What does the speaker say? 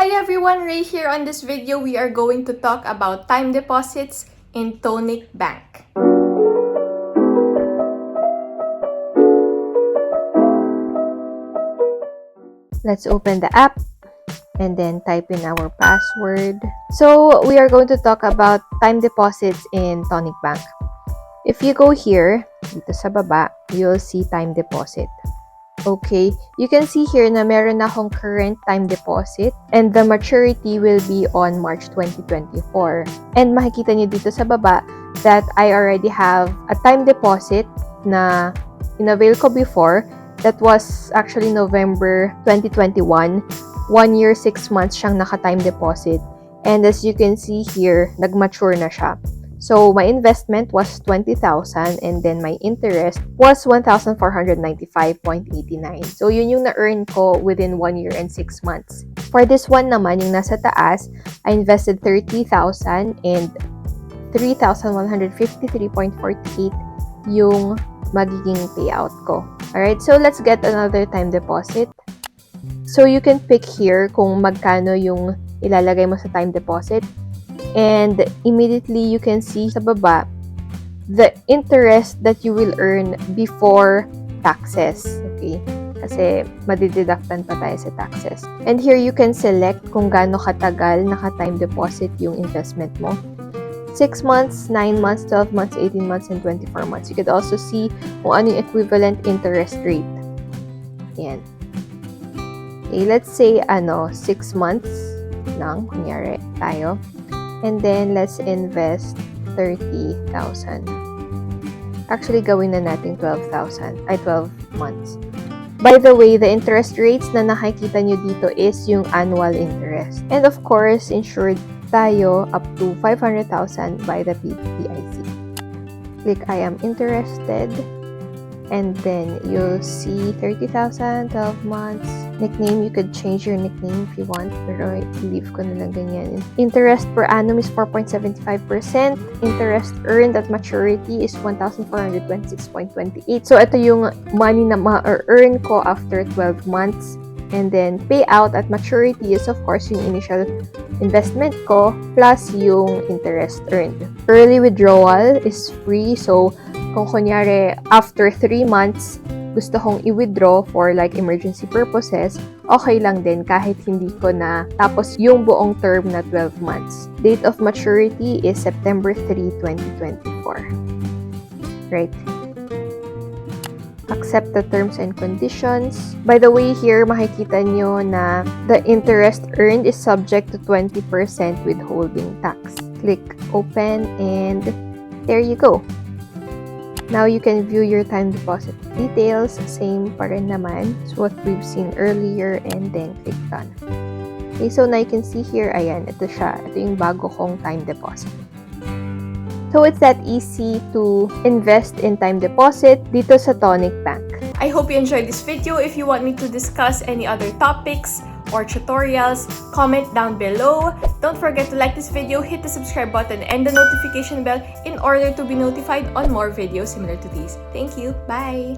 Hi everyone, Ray here. On this video, we are going to talk about time deposits in Tonik Bank. Let's open the app and then type in our password. So we are going to talk about time deposits in Tonik Bank. If you go here, dito sa baba, you'll see time deposit. Okay, you can see here na meron akong current time deposit and the maturity will be on March 2024. And makikita niyo dito sa baba that I already have a time deposit na in-avail ko before. That was actually November 2021. 1 year, 6 months siyang naka-time deposit. And as you can see here, nag-mature na siya. So, my investment was 20,000 and then my interest was 1,495.89. So, yun yung na-earn ko within 1 year and 6 months. For this one naman, yung nasa taas, I invested 30,000 and 3,153.48 yung magiging payout ko. Alright, so let's get another time deposit. So, you can pick here kung magkano yung ilalagay mo sa time deposit. And immediately, you can see sa baba, the interest that you will earn before taxes. Okay? Kasi madideductan pa tayo sa taxes. And here, you can select kung gaano katagal naka-time deposit yung investment mo. 6 months, 9 months, 12 months, 18 months, and 24 months. You could also see kung ano yung equivalent interest rate. Yan. Okay, let's say, 6 months lang, kunyari tayo. And then, let's invest 30,000. Actually, gawin na natin 12 months. By the way, the interest rates na nakikita nyo dito is yung annual interest. And of course, insured tayo up to 500,000 by the PTIC. Click I am interested. And then, you'll see 30,000, 12 months. Nickname, you could change your nickname if you want. Pero leave ko na lang ganyan. Interest per annum is 4.75%. Interest earned at maturity is 1,426.28. So, ito yung money na ma-earn ko after 12 months. And then, payout at maturity is of course yung initial investment ko plus yung interest earned. Early withdrawal is free. So, kung kunyari, after 3 months, gusto kong i-withdraw for like emergency purposes, okay lang din kahit hindi ko na tapos yung buong term na 12 months. Date of maturity is September 3, 2024. Right. Accept the terms and conditions. By the way, here makikita nyo na the interest earned is subject to 20% withholding tax. Click open and there you go. Now, you can view your time deposit details. Same pa rin naman. So, what we've seen earlier and then click done. Okay, so now you can see here, ayan, ito siya. Ito yung bago kong time deposit. So, it's that easy to invest in time deposit dito sa Tonik Bank. I hope you enjoyed this video. If you want me to discuss any other topics or tutorials, comment down below. Don't forget to like this video, hit the subscribe button and the notification bell in order to be notified on more videos similar to these. Thank you. Bye!